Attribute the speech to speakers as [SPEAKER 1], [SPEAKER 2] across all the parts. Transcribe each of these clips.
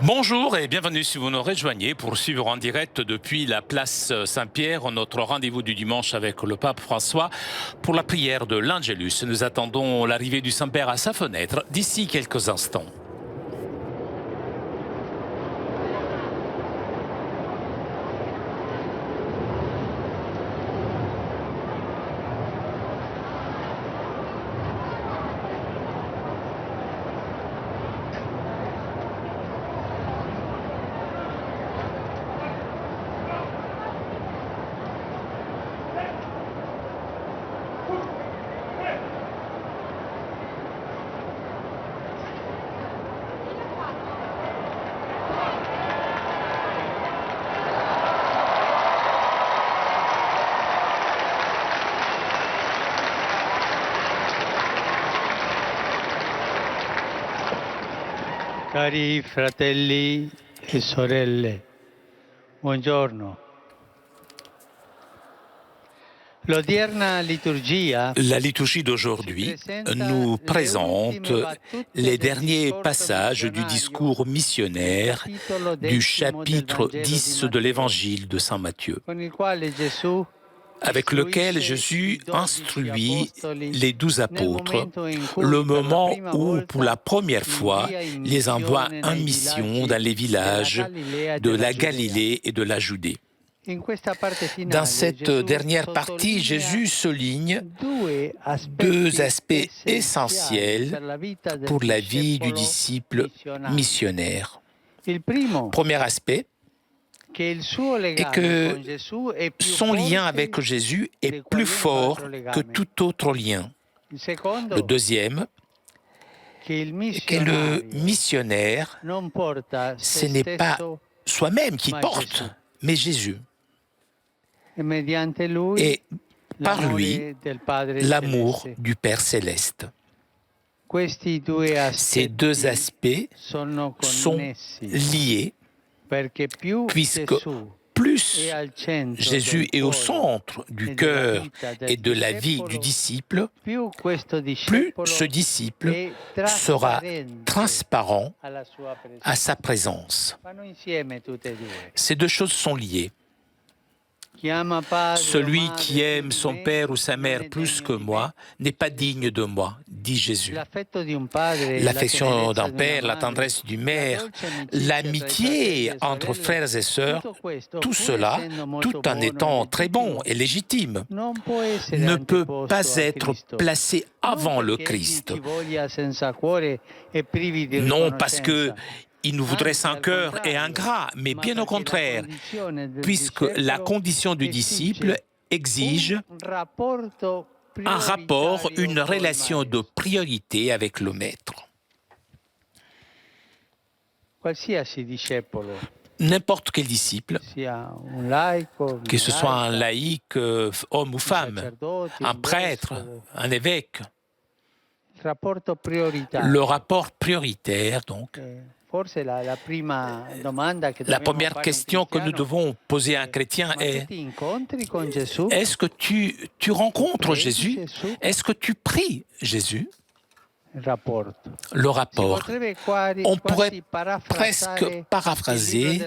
[SPEAKER 1] Bonjour et bienvenue si vous nous rejoignez pour suivre en direct depuis la place Saint-Pierre notre rendez-vous du dimanche avec le pape François pour la prière de l'Angélus. Nous attendons l'arrivée du Saint-Père à sa fenêtre d'ici quelques instants.
[SPEAKER 2] Cari fratelli e sorelle, buongiorno. L'odierna liturgia
[SPEAKER 1] La liturgie d'aujourd'hui nous présente les derniers passages du discours missionnaire du chapitre 10 de l'évangile de Saint Matthieu,
[SPEAKER 2] con il quale Gesù
[SPEAKER 1] avec lequel Jésus instruit les 12 apôtres, le moment où, pour la première fois, les envoie en mission dans les villages de la Galilée et de la Judée. Dans cette dernière partie, Jésus souligne deux aspects essentiels pour la vie du disciple missionnaire. Premier aspect est que son lien avec Jésus est plus fort que tout autre lien. Le deuxième est que le missionnaire, ce n'est pas soi-même qui porte, mais Jésus. Et par lui, l'amour du Père céleste. Ces deux aspects sont liés puisque plus Jésus est au centre du cœur et de la vie du disciple, plus ce disciple sera transparent à sa présence. Ces deux choses sont liées. Celui qui aime son père ou sa mère plus que moi n'est pas digne de moi, dit Jésus. L'affection d'un père, la tendresse d'une mère, l'amitié entre frères et sœurs, tout cela, tout en étant très bon et légitime, ne peut pas être placé avant le Christ. Non parce que il nous voudrait sans cœur et ingrat, mais bien au contraire, puisque la condition du disciple exige un rapport, une relation de priorité avec le Maître. N'importe quel disciple, que ce soit un laïc, homme ou femme, un prêtre, un évêque, le rapport prioritaire, donc, la première question que nous devons poser à un chrétien est: est-ce que tu rencontres Jésus? Est-ce que tu pries Jésus? Le rapport. On pourrait presque paraphraser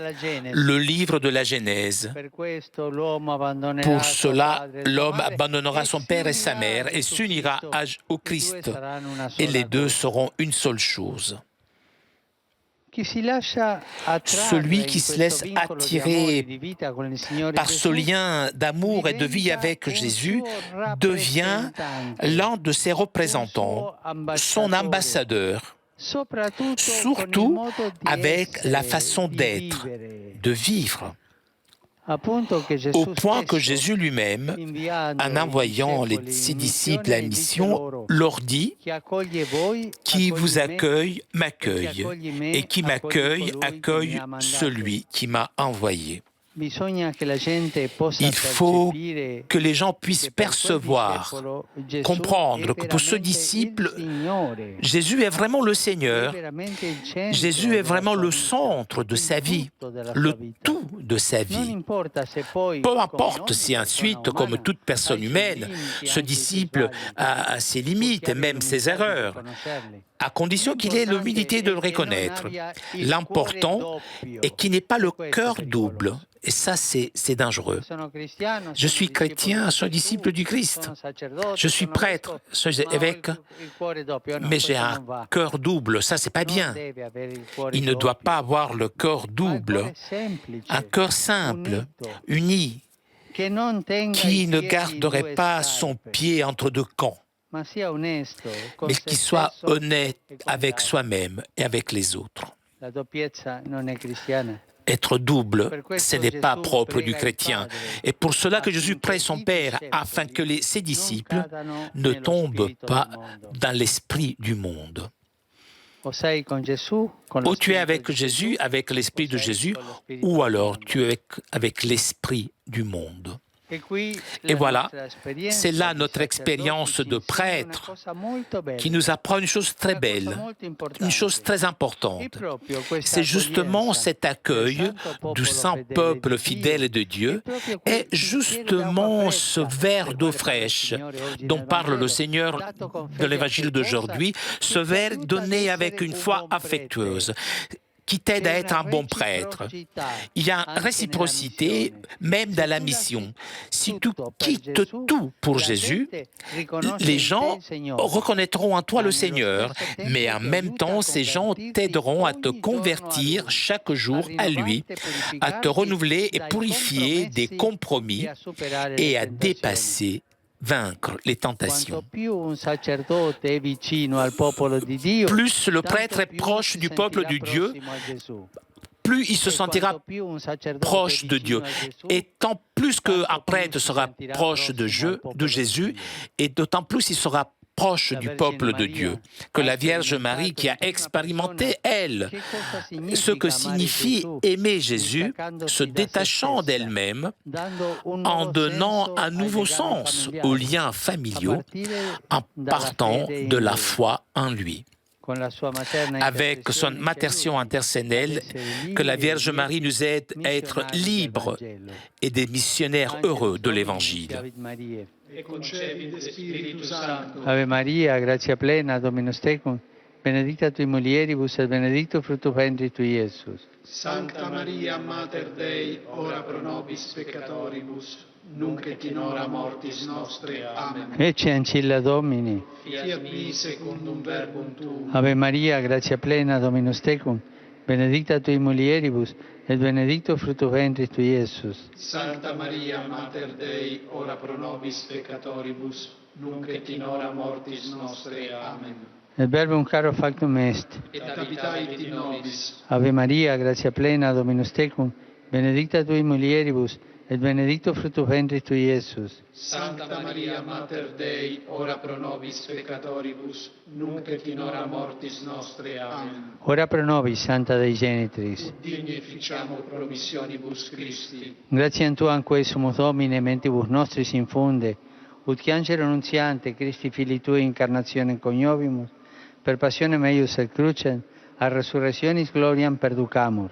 [SPEAKER 1] le livre de la Genèse. Pour cela, l'homme abandonnera son père et sa mère et s'unira au Christ, et les deux seront une seule chose. Celui qui se laisse attirer par ce lien d'amour et de vie avec Jésus devient l'un de ses représentants, son ambassadeur, surtout avec la façon d'être, de vivre. Au point que Jésus lui-même, en envoyant ses disciples à la mission, leur dit: « Qui vous accueille, m'accueille, et qui m'accueille, accueille celui qui m'a envoyé. » Il faut que les gens puissent percevoir, comprendre que pour ce disciple, Jésus est vraiment le Seigneur, Jésus est vraiment le centre de sa vie, le tout de sa vie. Peu importe si ensuite, comme toute personne humaine, ce disciple a ses limites et même ses erreurs. à condition qu'il ait l'humilité de le reconnaître. L'important est qu'il n'ait pas le cœur double. Et ça, c'est dangereux. Je suis chrétien, je suis disciple du Christ. Je suis prêtre, je suis évêque, mais j'ai un cœur double. Ça, c'est pas bien. Il ne doit pas avoir le cœur double. Un cœur simple, uni, qui ne garderait pas son pied entre deux camps, mais qui soit honnête avec soi-même et avec les autres. Être double, ce n'est pas propre du chrétien. Et pour cela que Jésus prie son Père, afin que ses disciples ne tombent pas dans l'esprit du monde. Ou tu es avec Jésus, avec l'esprit de Jésus, ou alors tu es avec l'esprit du monde. Et voilà, c'est là notre expérience de prêtre qui nous apprend une chose très belle, une chose très importante. C'est justement cet accueil du saint peuple fidèle de Dieu et justement ce verre d'eau fraîche dont parle le Seigneur de l'évangile d'aujourd'hui, ce verre donné avec une foi affectueuse, qui t'aide à être un bon prêtre. Il y a une réciprocité même dans la mission. Si tu quittes tout pour Jésus, les gens reconnaîtront en toi le Seigneur, mais en même temps, ces gens t'aideront à te convertir chaque jour à lui, à te renouveler et purifier des compromis et à vaincre les tentations. Plus le prêtre est proche du peuple de Dieu, plus il se sentira proche de Dieu. Et tant plus qu'un prêtre sera proche de Jésus, et d'autant plus il sera proche du peuple de Dieu, que la Vierge Marie qui a expérimenté, elle, ce que signifie aimer Jésus, se détachant d'elle-même, en donnant un nouveau sens aux liens familiaux, en partant de la foi en lui. Avec son intercession intercessionnelle, que la Vierge Marie nous aide à être libres et des missionnaires heureux de l'Évangile.
[SPEAKER 2] Ave Maria, gratia plena, Dominus tecum, benedicta tui mulieribus et benedictus fructus ventris tui, Iesus.
[SPEAKER 3] Sancta Maria, Mater Dei, ora pro nobis peccatoribus, nunc et in hora mortis nostre. Amen.
[SPEAKER 2] Ecce ancilla Domini.
[SPEAKER 3] Fiat mi secundum verbum tuum.
[SPEAKER 2] Ave Maria, gratia plena, Dominus tecum, benedicta tui mulieribus, et benedictus fructus ventris tui, Iesus.
[SPEAKER 3] Sancta Maria, Mater Dei, ora pro nobis peccatoribus, nunc et in hora mortis nostre. Amen.
[SPEAKER 2] Et verbum caro factum est.
[SPEAKER 3] Et habitavit in nobis.
[SPEAKER 2] Ave Maria, gratia plena, Dominus tecum, benedicta tui mulieribus, et benedictus fructus ventris tui, Iesus.
[SPEAKER 3] Sancta Maria, Mater Dei, ora pro nobis peccatoribus, nunc et in hora mortis nostre. Amen.
[SPEAKER 2] Ora pro nobis, Santa Dei Genitris.
[SPEAKER 3] Digni efficiamur promissionibus Christi.
[SPEAKER 2] Gratiam Tuam quae sumus Domine, mentibus nostris infunde, ut che angelo nunziante, Christi Filii Tui, incarnationem coniovimus, per passionem eius et crucem, a resurrectionis gloriam perducamur,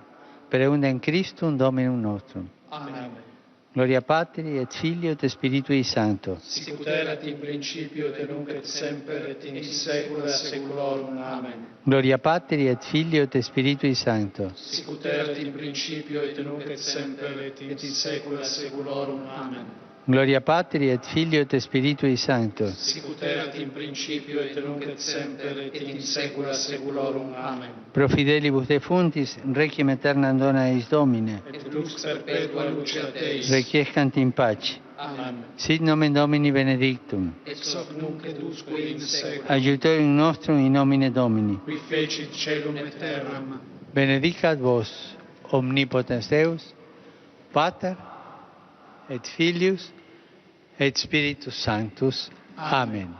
[SPEAKER 2] per eundem Christum Dominum nostrum.
[SPEAKER 3] Amen.
[SPEAKER 2] Gloria Patri et Filio et Spiritui Sancto.
[SPEAKER 3] Sicut erat in principio et nunc et semper et in saecula saeculorum. Amen.
[SPEAKER 2] Gloria Patri et Filio et Spiritui Sancto.
[SPEAKER 3] Sicut erat in principio et nunc et semper et in saecula saeculorum. Amen.
[SPEAKER 2] Gloria Patri et Filio et Spiritui Sancto.
[SPEAKER 3] Sicut erat in principio et nunc et semper et in saecula saeculorum. Amen.
[SPEAKER 2] Pro fidelibus defuntis, requiem aeternam dona eis Domine.
[SPEAKER 3] Et lux perpetua luceat eis.
[SPEAKER 2] Requiescant in pace.
[SPEAKER 3] Amen.
[SPEAKER 2] Sit nomen Domini benedictum.
[SPEAKER 3] Ex hoc nunc et usque in saecula.
[SPEAKER 2] Aiutorium nostrum in nomine Domini.
[SPEAKER 3] Qui fecit caelum et terram.
[SPEAKER 2] Benedicat vos, omnipotens Deus, Pater, et Filius, et Spiritus Sanctus. Amen.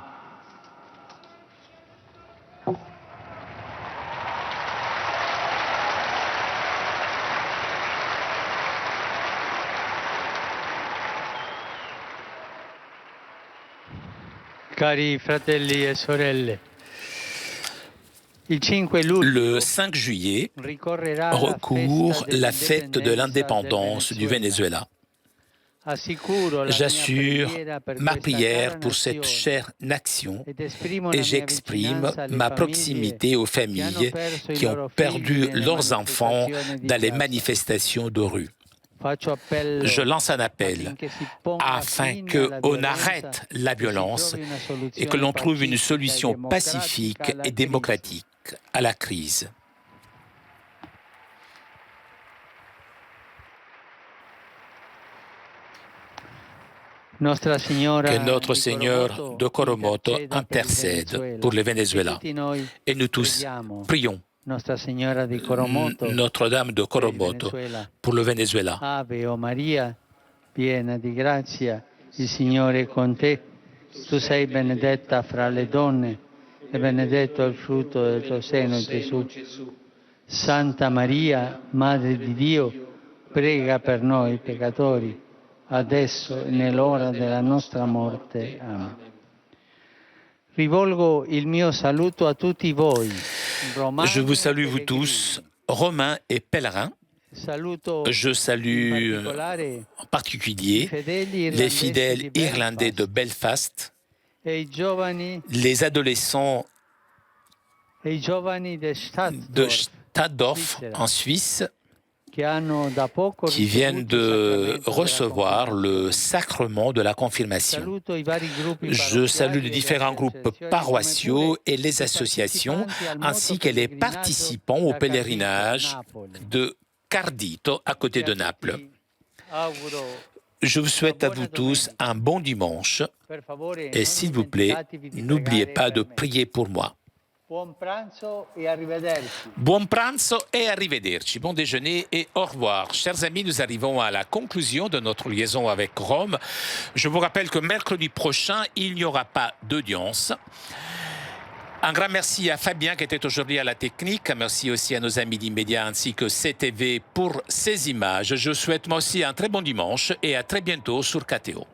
[SPEAKER 2] Cari fratelli e sorelle,
[SPEAKER 1] le 5 juillet recourt la fête de l'indépendance du Venezuela. J'assure ma prière pour cette chère nation et j'exprime ma proximité aux familles qui ont perdu leurs enfants dans les manifestations de rue. Je lance un appel afin qu'on arrête la violence et que l'on trouve une solution pacifique et démocratique à la crise. Que notre Seigneur de Coromoto intercède pour le Venezuela. Et nous tous prions Notre-Dame de Coromoto pour le Venezuela.
[SPEAKER 2] Ave o Maria, piena di grazia, il Signore è con te. Tu sei benedetta fra le donne e benedetto il frutto del tuo seno, Gesù. Santa Maria, Madre di Dio, prega per noi peccatori, adesso e nell'ora della nostra morte. Amen. Rivolgo il mio saluto a tutti voi.
[SPEAKER 1] Je vous salue vous tous, Romains et pèlerins. Je salue en particulier les fidèles irlandais de Belfast, les adolescents de Stadtdorf en Suisse, qui viennent de recevoir le sacrement de la confirmation. Je salue les différents groupes paroissiaux et les associations, ainsi que les participants au pèlerinage de Cardito, à côté de Naples. Je vous souhaite à vous tous un bon dimanche et s'il vous plaît, n'oubliez pas de prier pour moi.
[SPEAKER 2] Buon pranzo e arrivederci.
[SPEAKER 1] Buon pranzo et arrivederci. Bon déjeuner et au revoir. Chers amis, nous arrivons à la conclusion de notre liaison avec Rome. Je vous rappelle que mercredi prochain, il n'y aura pas d'audience. Un grand merci à Fabien qui était aujourd'hui à la technique. Merci aussi à nos amis d'Immédiat ainsi que CTV pour ces images. Je souhaite moi aussi un très bon dimanche et à très bientôt sur KTO.